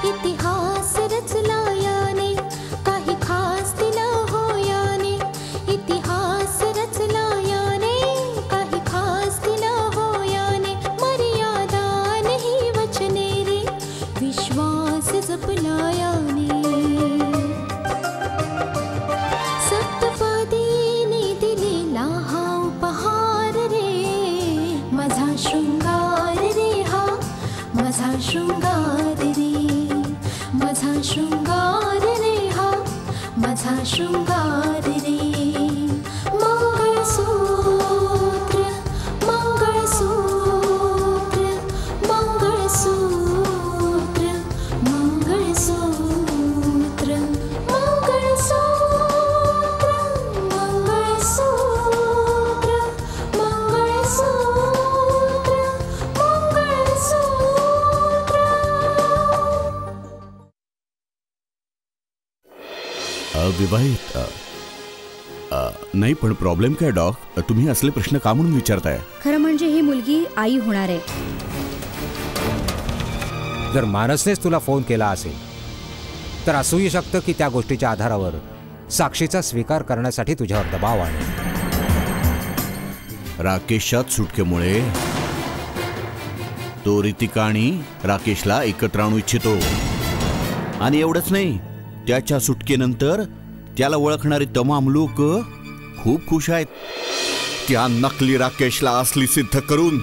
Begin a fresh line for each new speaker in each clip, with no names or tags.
इतिहास रचला याने, काही खास दिला हो याने. इतिहास रचला याने, काही खास दिला हो याने. मर्यादा नहीं वचने रे, विश्वास जपला याने. सप्तपदीने दिलेला हा उपहार रे, माझा शृंगार रे हा, माझा शृंगार रे. माझा शृंगार रे हा, माझा शृंगार रे. मंगळसूत्र, मंगळसूत्र, मंगळसूत्र, मंगळसूत्र, मंगळसूत्र, मंगळसूत्र, मंगळसूत्र, मंगळसूत्र.
विवाहित नाही, पण प्रॉब्लेम काय डॉक? तुम्ही असले प्रश्न का म्हणून विचारताय?
खरं म्हणजे ही मुलगी आई होणार आहे.
जर मानसनेच तुला फोन केला असेल तर असूही शकतं की त्या गोष्टीच्या आधारावर साक्षीचा स्वीकार करण्यासाठी तुझ्यावर दबाव आहे.
राकेशच्या सुटकेमुळे तो रितिका आणि राकेशला एकत्र आणू इच्छितो. आणि एवढंच नाही, त्याच्या सुटकेनंतर त्याला ओळखणारे तमाम लोक खूप खुश आहेत. त्या नकली राकेशला असली सिद्ध करून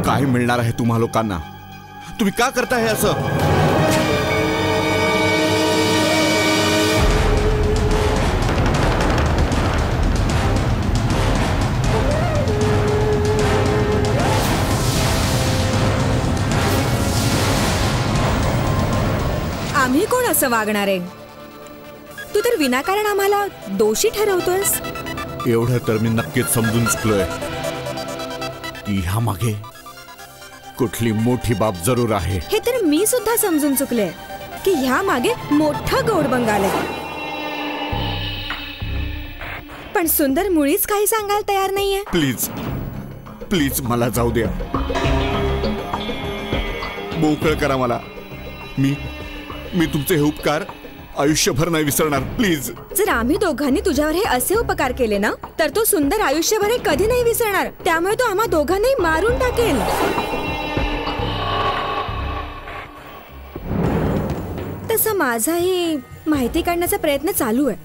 काय मिळणार आहे तुम्हा लोकांना? तुम्ही का करताय असं?
आम्ही कोण असं वागणार आहे? तू तर विनाकारण आम्हाला दोषी ठरवतोयस.
एवढं तर मी नक्कीच समजून चुकलोय की ह्या मागे कुठली मोठी बाब जरूर आहे.
हे तर मी सुद्धा समजून चुकले की ह्या मागे मोठा गौडबंगाल आहे. पण सुंदर मुळीच काही सांगायला तयार नाहीये.
प्लीज प्लीज मला जाऊ द्या, मोकळं करा मला. मी तुमचे हे उपकार आयुष्यभर नाही विसरणार. प्लीज.
जर आम्ही दोघांनी तुझ्यावर हे असे उपकार केले ना, तर तो सुंदर आयुष्यभर हे कधी नाही विसरणार. त्यामुळे तो आम्हा दोघांनाही मारून टाकेल. तसं माझाही माहिती काढण्याचा प्रयत्न चालू आहे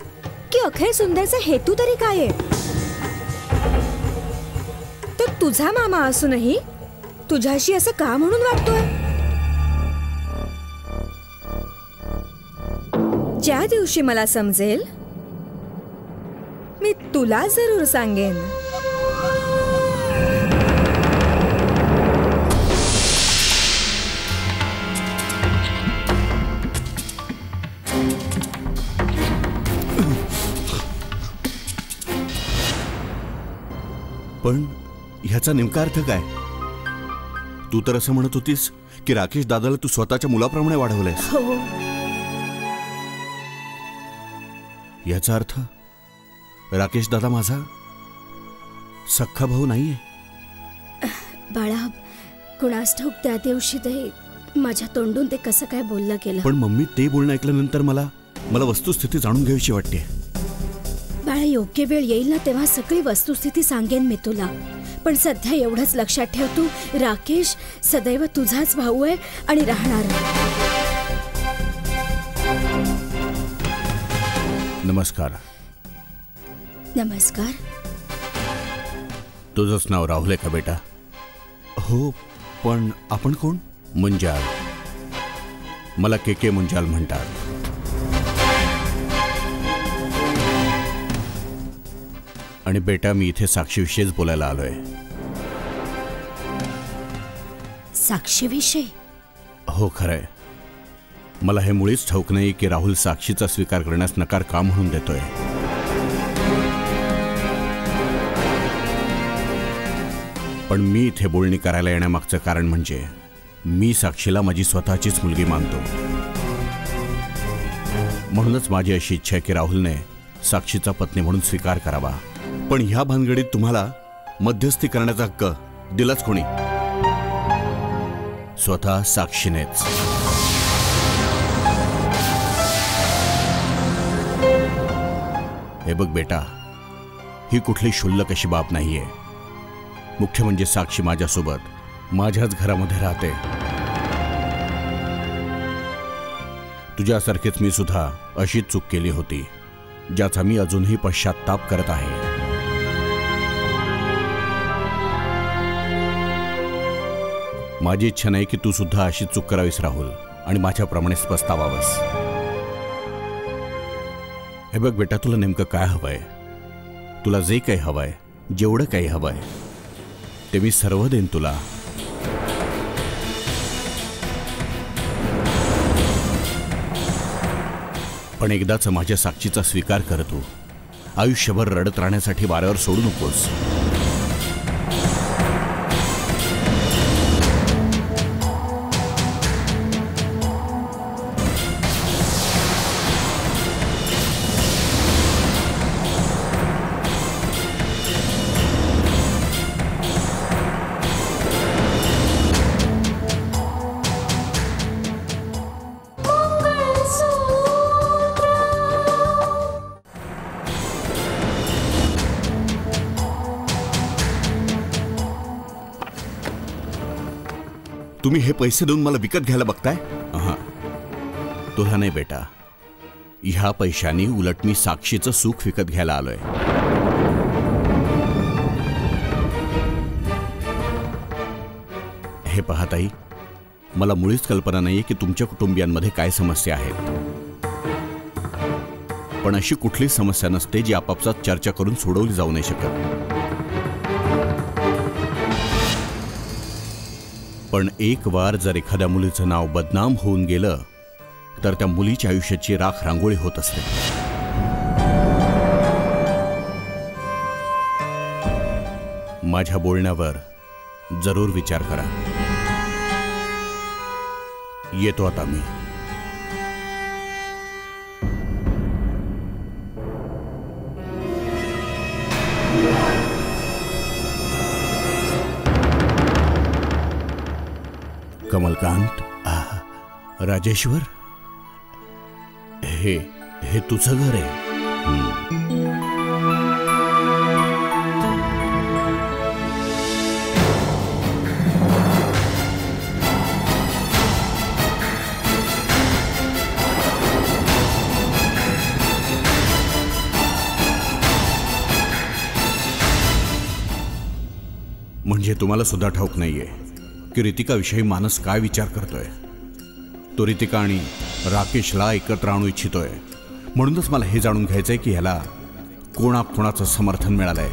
की अखेर सुंदरचा हेतू तरी काय आहे. तो तुझा मामा असूनही तुझ्याशी असं का म्हणून वाटतोय? ज्या दिवशी मला समजेल मी तुला जरूर सांगेन.
पण ह्याचा नेमका अर्थ काय? तू तर असं म्हणत होतीस की राकेश दादाला तू स्वतःच्या मुलाप्रमाणे वाढवलंयस.
हो.
याचा अर्थ राकेश दादा माझा सख्खा भाऊ नाहीये.
बाळा, कुणास ठाऊक त्या दिवशी ते माझ्या तोंडून ते कसं काय बोललं गेलं.
पण मम्मी, ते बोलणं ऐकल्यानंतर मला वस्तुस्थिती जाणून घ्यायची वाटते.
बाळा, योग्य वेळ येईल ना तेव्हा सगळी वस्तुस्थिती सांगेन मी तुला. पण सध्या एवढंच लक्षात ठेव, तू राकेश सदैव तुझाच भाऊ आहे आणि राहणार.
नमस्कार.
नमस्कार.
तुझंच नाव राहुल आहे का बेटा? हो, पण आपण कोण? मुंजाल. मला के मुंजाल म्हणतात. आणि बेटा, मी इथे साक्षीविषयीच बोलायला आलोय.
साक्षीविषयी?
हो, खरंय. मला हे मुळीच ठाऊक नाही की राहुल साक्षीचा स्वीकार करण्यास नकार का म्हणून देतोय. पण मी इथे बोलणी करायला येण्यामागचं कारण म्हणजे मी साक्षीला माझी स्वतःचीच मुलगी मानतो. म्हणूनच माझी अशी इच्छा आहे की राहुलने साक्षीचा पत्नी म्हणून स्वीकार करावा. पण ह्या भानगडीत तुम्हाला मध्यस्थी करण्याचा हक्क दिलाच कोणी? स्वतः साक्षीनेच. हे बघ बेटा, ही कुठली क्षुल्लक अशी बाब नाहीये. मुख्य म्हणजे साक्षी माझ्यासोबत माझ्याच घरामध्ये राहते. तुझ्यासारखीच मी सुद्धा अशीच चूक केली होती, ज्याचा मी अजूनही पश्चात्ताप करत आहे. माझी इच्छा नाही की तू सुद्धा अशी चूक करावीस राहुल, आणि माझ्याप्रमाणेच पस्तावावंस. हे बघ बेटा, तुला नेमकं काय हवंय? तुला जे काही हवंय, जेवढं काही हवंय, ते मी सर्व देईन तुला. पण एकदाच माझ्या साक्षीचा स्वीकार कर. तू आयुष्यभर रडत राहण्यासाठी वाऱ्यावर सोडू नकोस. तुम्ही हे पैसे देऊन मला विकत घ्यायला बघताय? तुला नाही बेटा, ह्या पैशांनी उलट मी साक्षीचं सुख विकत घ्यायला आलोय. हे पहा ताई, मला मुळीच कल्पना नाहीये की तुमच्या कुटुंबियांमध्ये काय समस्या आहेत. पण अशी कुठलीच समस्या नसते जी आपापसात चर्चा करून सोडवली जाऊ नाही शकत. पण एक वार जर एखाद्या मुलीचं नाव बदनाम होऊन गेलं तर त्या मुलीच्या आयुष्याची राख रांगोळी होत असते. माझ्या बोलण्यावर जरूर विचार करा. येतो आता मी. कमलकांत, राजेश्वर, हे तुझं घर आहे. म्हणजे तुम्हाला सुद्धा ठाऊक नाहीये की रितिकाविषयी मानस काय विचार करतोय. तो रितिका आणि राकेशला एकत्र आणू इच्छितोय. म्हणूनच मला हे जाणून घ्यायचंय की ह्याला कोणाकोणाचं समर्थन मिळालंय.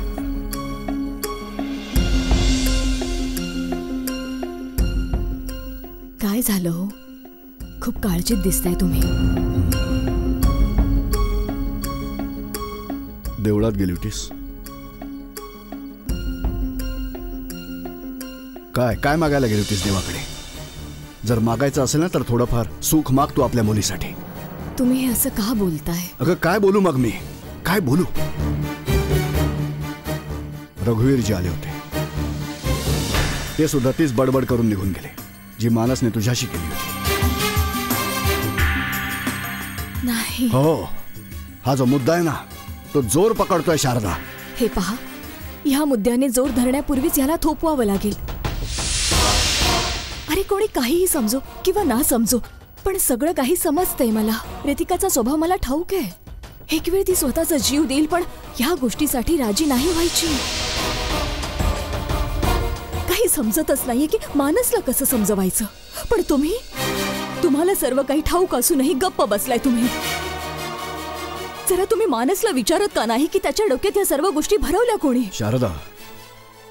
काय झालं हो? खूप काळजीत दिसताय तुम्ही.
देवळात गेली होतीस? काय मागायला गेली होतीस देवाकडे? जर मागायचं असेल ना तर थोडंफार सुख माग तू आपल्या मुलीसाठी.
तुम्ही हे असं का बोलताय?
अगं काय बोलू मग मी? काय बोलू? रघुवीरजी आले होते. ते सुद्धा तीच बडबड करून निघून गेले जी मानसने तुझ्याशी केली होती.
नाही.
हो, हा जो मुद्दा आहे ना तो जोर पकडतोय शारदा.
हे पहा, ह्या मुद्द्याने जोर धरण्यापूर्वीच याला थोपवावं लागेल. अरे कोणी काहीही समजो किंवा ना समजो, पण सगळं काही समजतंय मला. रितिकाचा स्वभाव मला ठाऊक आहे. एक वेळ ती स्वतःचा जीव देईल, पण ह्या गोष्टीसाठी राजी नाही व्हायची. काही समजतच नाहीये की मानसला कसं समजवायचं. पण तुम्हाला सर्व काही ठाऊक असूनही गप्प बसलाय तुम्ही. जरा तुम्ही मानसला विचारत का नाही की त्याच्या डोक्यात या सर्व गोष्टी भरवल्या कोणी?
शारदा,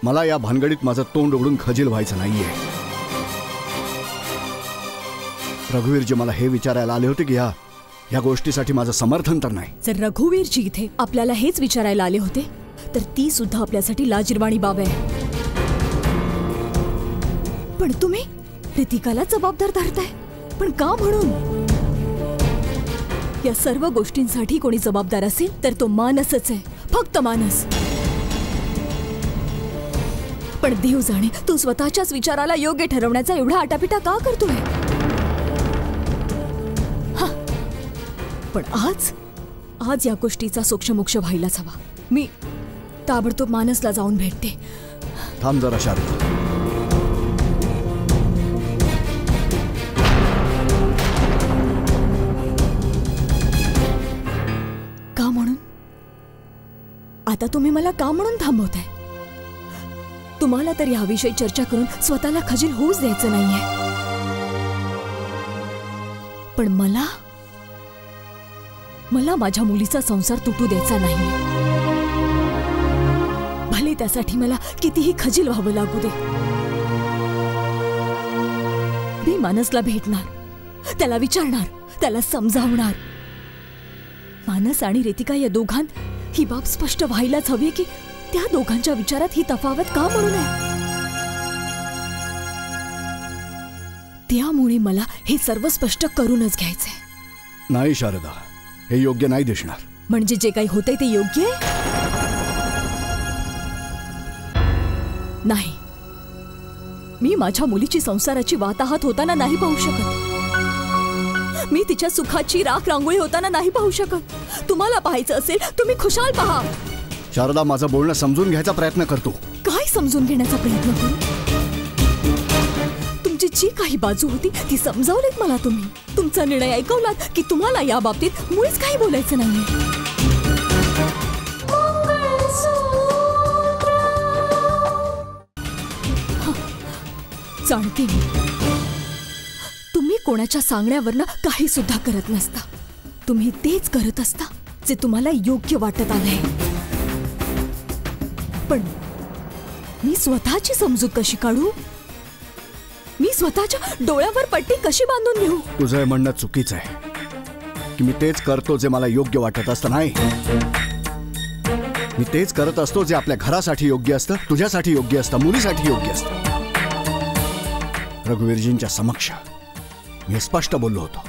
मला या भानगडीत माझं तोंड उघडून खजील व्हायचं नाहीये. रघुवीरजी मला हे विचारायला आले होते की या गोष्टीसाठी माझं समर्थन तर नाही.
जर रघुवीरजी इथे आपल्याला हेच विचारायला आले होते तर ती सुद्धा आपल्यासाठी लाजिरवाणी बाब आहे. पण तुम्ही रितिकाला जबाबदार धरताय. पण का म्हणून? या सर्व गोष्टींसाठी कोणी जबाबदार असेल तर तो मानसच आहे. फक्त मानस. पण देव जाणे तू स्वतःच्याच विचाराला योग्य ठरवण्याचा एवढा आटापिटा का करतोय? हा. पण आज या गोष्टीचा सोक्षमोक्ष व्हायलाच हवा. मी ताबडतोब मानसला जाऊन भेटते.
थांब जरा शारदा.
का म्हणून? आता तुम्ही मला का म्हणून थांबवताय? तुम्हाला तर याविषयी चर्चा करून स्वतःला खजील होऊच द्यायचं नाहीये. पण मला माझ्या मुलीचा संसार तुटू द्यायचा नाही. भले त्यासाठी मला कितीही खजील व्हावं लागू दे. मी मानसला भेटणार, त्याला विचारणार, त्याला समजावणार. मानस आणि रितिका या दोघांत ही बाब स्पष्ट व्हायलाच हवी की त्या दोघांच्या विचारात ही तफावत का म्हणू नये. त्यामुळे मला हे सर्व स्पष्ट करूनच घ्यायचंय.
नाही शारदा, हे योग्य नाही दिसणार.
म्हणजे जे काही होतंय ते योग्य आहे? नाही, मी माझ्या मुलीची संसाराची वाताहत होताना नाही पाहू शकत. मी तिच्या सुखाची राख रांगोळी होताना नाही पाहू शकत. तुम्हाला पाहायचं असेल तुम्ही खुशाल पहा.
शारदा, माझं बोलणं समजून घ्यायचा प्रयत्न करतो.
काय समजून घेण्याचा प्रयत्न करू? तुमची जी काही बाजू होती ती समजावलीत मला तुम्ही. तुमचा निर्णय ऐकवलात की तुम्हाला या बाबतीत मुळीच काही बोलायचं नाहीये. जाणते मी, तुम्ही कोणाच्या सांगण्यावरनं काही सुद्धा करत नसता. तुम्ही तेच करत असता जे तुम्हाला योग्य वाटत आलंय. पण मी स्वतःची समजूत कशी काढू? मी स्वतःच्या डोळ्यावर पट्टी कशी बांधून घेऊ?
तुझं हे म्हणणं चुकीचं आहे की मी तेच करतो जे मला योग्य वाटत असतं. नाही, मी तेच करत असतो जे आपल्या घरासाठी योग्य असतं, तुझ्यासाठी योग्य असतं, मुलीसाठी योग्य असतं. रघुवीरजींच्या समक्ष मी स्पष्ट बोललो होतो.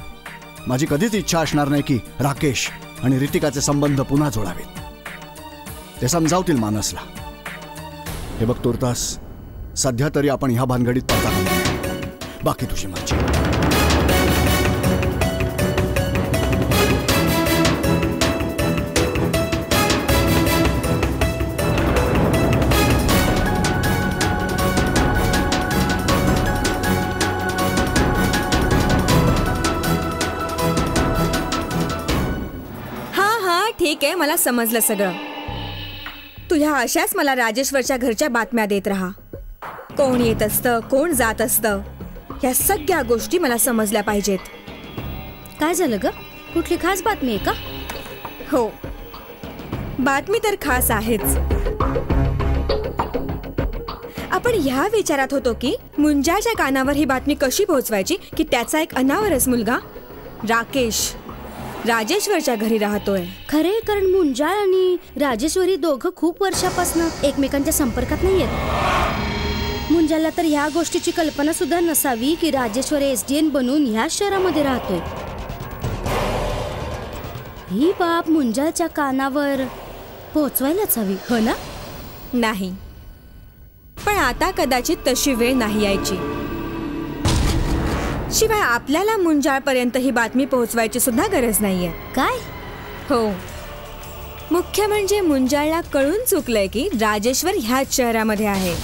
माझी कधीच इच्छा असणार नाही की राकेश आणि रितिकाचे संबंध पुन्हा जोडावेत. ते समजावतील मानसला. हे बघ तुर्तास, सध्या तरी आपण ह्या भानगडीत पडता कामा नये. बाकी तुझी मर्जी.
ठीक आहे, मला समजलं सगळं. तू ह्या अशाच मला राजेश्वरच्या घरच्या बातम्या देत राहा. कोण येत असतं, कोण जात असतं, ह्या सगळ्या गोष्टी मला समजल्या पाहिजेत.
काय झालं ग? कुठली खास बातमी आहे का?
हो, बातमी तर खास आहेच. आपण ह्या विचारात होतो की मुंजाच्या कानावर ही बातमी कशी पोहोचवायची की त्याचा एक अनावरस मुलगा राकेश राजेश्वरच्या घरी राहतोय.
खरे, कारण मुंजाळ आणि राजेश्वरी दोघं खूप वर्षापासून एकमेकांच्या संपर्कात नाहीयेत. मुंजाला तर ह्या गोष्टीची कल्पना सुद्धा नसावी की राजेश्वर एसडीएन बनून ह्याच शहरामध्ये राहतोय. ही बाब मुंजाळच्या कानावर पोहोचवायलाच हवी, हो ना?
नाही, पण आता कदाचित तशी वेळ नाही यायची. शिवाय आपल्याला मुंजाळपर्यंत ही बातमी पोहोचवायची सुद्धा गरज नाहीये.
काय?
हो, मुख्य म्हणजे मुंजाळला कळून चुकलंय की राजेश्वर ह्याच शहरामध्ये आहे.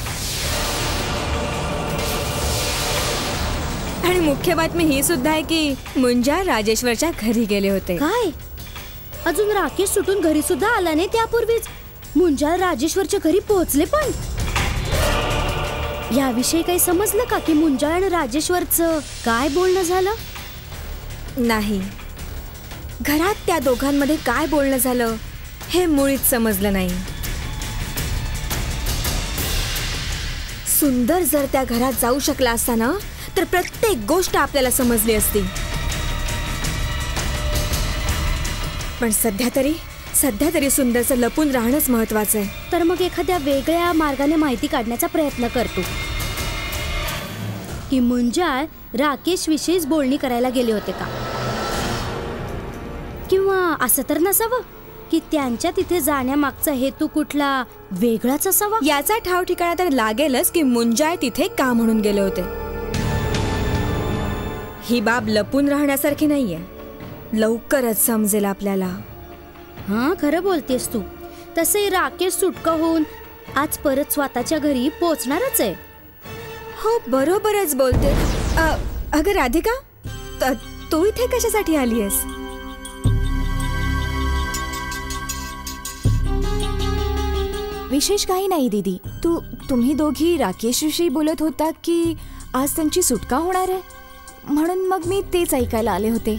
आणि मुख्य बातमी ही सुद्धा आहे की मुंजाळ राजेश्वरच्या घरी गेले होते.
काय? अजून राकेश सुटून घरी सुद्धा आला नाही त्यापूर्वीच मुंजाळ राजेश्वरच्या घरी पोहोचले. पण याविषयी काही समजलं का की मुंजाळ आणि राजेश्वरचं काय बोलणं झालं?
नाही, घरात त्या दोघांमध्ये काय बोलणं झालं हे मुळीच समजलं नाही. सुंदर जर त्या घरात जाऊ शकला असता ना तर प्रत्येक गोष्ट आपल्याला समजली असती. पण सध्या तरी सुंदरचं लपून राहणंच महत्वाचं आहे.
तर मग एखाद्या वेगळ्या मार्गाने माहिती काढण्याचा प्रयत्न करतो की मुंजाळ राकेश विषयीच बोलणी करायला गेले होते का? किंवा असं तर नसावं की त्यांच्या तिथे जाण्यामागचा हेतू कुठला वेगळाच असावा?
याचा ठाव ठिकाणा तर लागेलच की मुंजाळ तिथे का म्हणून गेले होते. ही बाब लपून राहण्यासारखी नाहीये. लवकरच समजेल आपल्याला.
हा, खरं बोलतेस तू. तसे राकेश सुटका होऊन आज परत स्वतःच्या घरी पोचणारच आहे.
हो, बरोबरच बोलते. अगं राधिका, तू इथे कशासाठी आली आहेस?
विशेष काही नाही दीदी. तुम्ही दोघी राकेशविषयी बोलत होता की आज त्यांची सुटका होणार आहे, म्हणून मग मी तेच ऐकायला आले होते.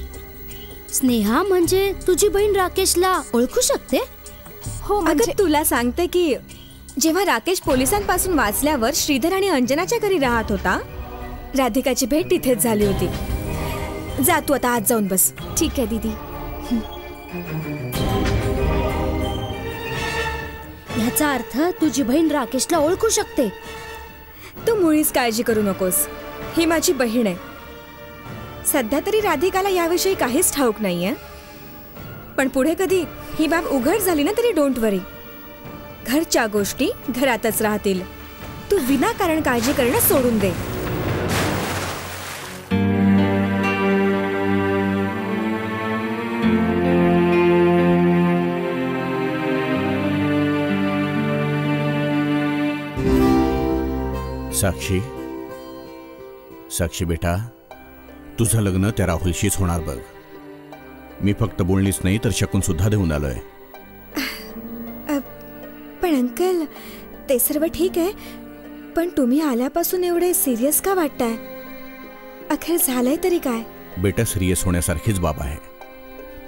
स्नेहा, म्हणजे तुझी बहीण राकेशला ओळखू शकते?
हो, म्हणजे
अगं तुला सांगते की जेव्हा राकेश पोलिसांपासून वाचल्यावर श्रीधर आणि अंजनाच्या घरी राहत होता, राधिकाची भेट तिथेच झाली होती. जा तू आता आज जाऊन बस.
ठीक आहे दीदी.
ह्याचा अर्थ तुझी बहीण राकेशला ओळखू शकते.
तू मुळीच काळजी करू नकोस. ही माझी बहीण आहे. सध्या तरी राधिकाला याविषयी काहीच ठाऊक नाहीये, पण पुढे कधी ही बाब उघड झाली ना तरी डोंट वरी. घरच्या गोष्टी घरातच राहतील. तू विनाकारण काळजी करणं सोडून दे.
साक्षी, साक्षी बेटा, तुझं लग्न त्या राहुलशीच होणार बघ. मी फक्त बोलणीच नाही तर शकून सुद्धा देऊन आलोय.
पण अंकल, ते सर्व ठीक आहे, पण तुम्ही आल्यापासून एवढे सिरियस का वाटताय? अखेर झालंय तरी काय?
बेटा, सिरियस होण्यासारखीच बाब आहे.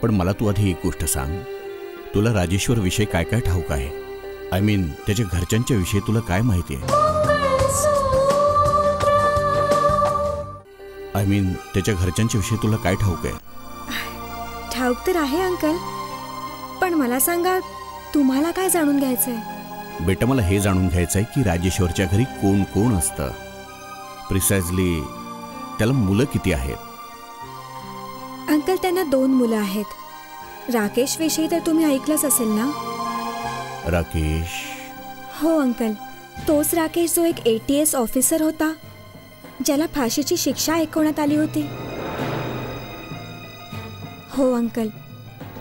पण मला तू आधी एक गोष्ट सांग, तुला राजेश्वर विषयी काय काय ठाऊक आहे? आय मीन, त्याच्या घरच्यांच्या विषयी तुला काय माहिती आहे? आय मीन, त्याच्या घरच्यांच्या विषयी तुला काय ठाऊक आहे?
ठाऊक तर आहे अंकल, पण मला सांगा, तुम्हाला काय जाणून घ्यायचंय?
बेटा, मला हे जाणून घ्यायचंय की राजेश्वरच्या घरी कोण कोण असतं. प्रिसाइजली त्याला मुलं किती आहेत?
अंकल, त्यांना 2 मुलं आहेत. राकेश विषयी तर तुम्ही ऐकलंच असेल ना?
राकेश?
हो अंकल, तोच राकेश जो एक ATS ऑफिसर होता, ज्याला फाशीची शिक्षा ऐकवण्यात आली होती. हो अंकल,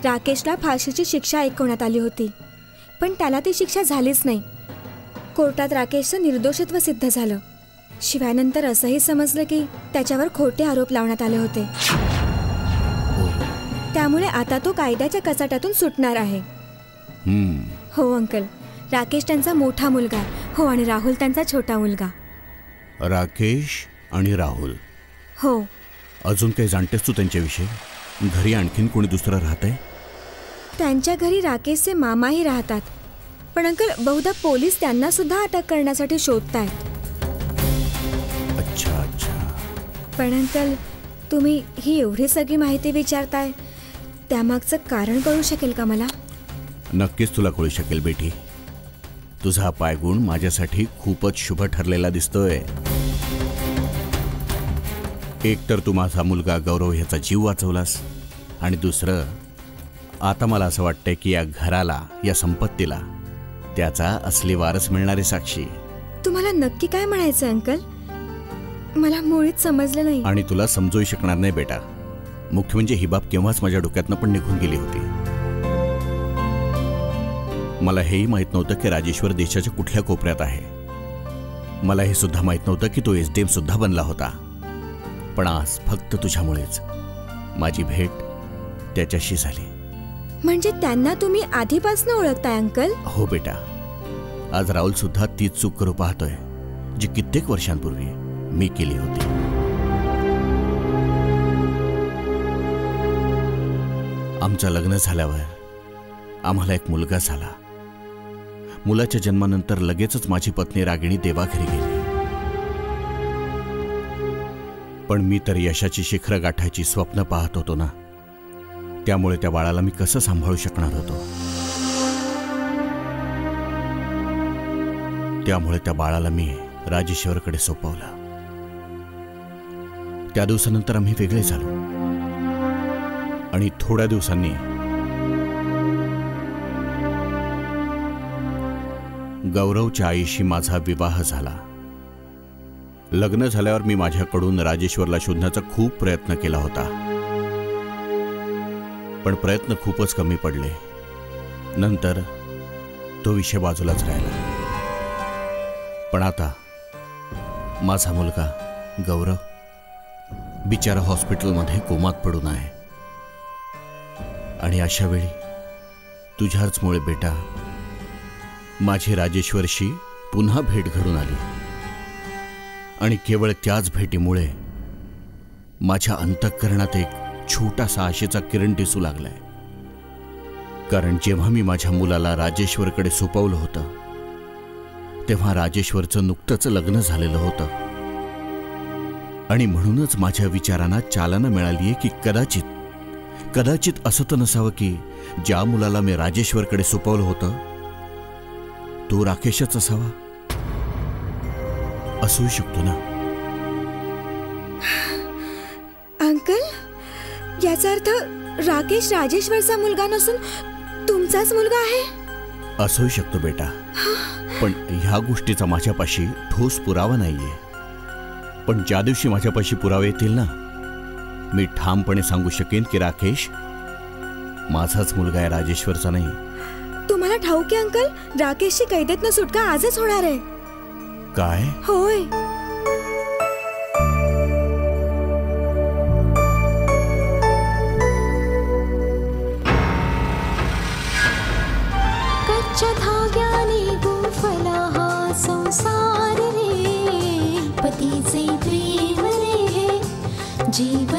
राकेशला फाशीची शिक्षा ऐकवण्यात आली होती, पण त्याला ती शिक्षा झालीच नाही. कोर्टात राकेशचं निर्दोषित्व सिद्ध झालं. शिवाय नंतर असंही समजलं की त्याच्यावर खोटे आरोप लावण्यात आले होते. त्यामुळे आता तो कायद्याच्या कचाट्यातून सुटणार आहे. हो अंकल, राकेश त्यांचा मोठा मुलगा. हो, आणि राहुल त्यांचा छोटा मुलगा.
राकेश आणि राहुल?
हो.
अजून काही जाणतेस तू त्यांच्याविषयी? घरी आणखीन कोणी दुसरं राहतंय?
त्यांच्या घरी राकेशचे मामाही राहतात, पण अंकल, बहुधा पोलीस त्यांना सुद्धा अटक करण्यासाठी शोधतायत.
अच्छा अच्छा.
पण अंकल, तुम्ही ही एवढी सगळी माहिती विचारताय, त्यामागचं कारण कळू शकेल का मला?
नक्कीच तुला कळू शकेल बेटी. तुझा हा पायगुण माझ्यासाठी खूपच शुभ ठरलेला दिसतोय. एक तर तू माझा मुलगा गौरव ह्याचा जीव वाचवलास, आणि दुसरं, आता मला असं वाटतंय की या घराला, या संपत्तीला त्याचा असली वारस मिळणारी. साक्षी,
तुम्हाला नक्की काय म्हणायचं अंकल? मला मुळीच समजलं नाही.
आणि तुला समजूही शकणार नाही बेटा. मुख्य म्हणजे ही बाब केव्हाच माझ्या डोक्यातनं पण निघून गेली होती. मला हेही माहीत नव्हतं की राजेश्वर देशाच्या कुठल्या कोपऱ्यात आहे. मला हे सुद्धा माहीत नव्हतं की तो SDM सुद्धा बनला होता. पण आज फक्त तुझ्यामुळेच माझी भेट त्याच्याशी झाली.
म्हणजे त्यांना तुम्ही आधीपासून ओळखताय अंकल?
हो बेटा, आज राहुल सुद्धा तीच चूक करू पाहतोय जी कित्येक वर्षांपूर्वी मी केली होती. आमचं लग्न झाल्यावर आम्हाला एक मुलगा झाला. मुलाच्या जन्मानंतर लगेचच माझी पत्नी रागिणी देवाघरी गेली. पण मी तर यशाची शिखरं गाठायची स्वप्न पाहत होतो ना, त्यामुळे त्या बाळाला मी कसं सांभाळू शकणार होतो. त्यामुळे त्या बाळाला मी राजेश्वरकडे सोपवलं. त्या दिवसानंतर आम्ही वेगळे झालो, आणि थोड्या दिवसांनी गौरवच्या आईशी माझा विवाह झाला. लग्न झाल्यावर मी माझ्याकडून राजेश्वरला शोधण्याचा खूप प्रयत्न केला होता, पण प्रयत्न खूपच कमी पडले. नंतर तो विषय बाजूलाच राहिला. पण आता माझा मुलगा गौरव बिचारा हॉस्पिटलमध्ये कोमात पडून आहे. आणि अशा वेळी तुझ्याचमुळे बेटा माझी राजेश्वरशी पुन्हा भेट घडून आली. आणि केवळ त्याच भेटीमुळे माझ्या अंतःकरणात एक छोटासा आशेचा किरण दिसू लागलाय. कारण जेव्हा मी माझ्या मुलाला राजेश्वरकडे सोपवलं होतं तेव्हा राजेश्वरचं नुकतंच लग्न झालेलं होतं. आणि म्हणूनच माझ्या विचारांना चालना मिळालीये की कदाचित असं तर नसावं की ज्या मुलाला मी राजेश्वरकडे सोपवलं होतं तो राकेशच असावा. असू शकतो ना
अंकल? याचा अर्थ राकेश राजेश्वरचा मुलगा नसून तुमचाच मुलगा आहे?
असू शकतो बेटा, पण ह्या गोष्टीचा माझ्यापाशी ठोस पुरावा नाहीये. पण ज्या दिवशी माझ्यापाशी पुरावे येतील ना, मी ठामपणे सांगू शकेन की राकेश माझाच मुलगा आहे, राजेश्वरचा नाही.
तुम्हाला ठाऊक आहे अंकल, राकेशची कैदेतनं सुटका आजच होणार आहे.
काय?
होय.
कच्च्या धाग्याने गुंफला हा संसार रे, पतीचे प्रेम रे, जीवन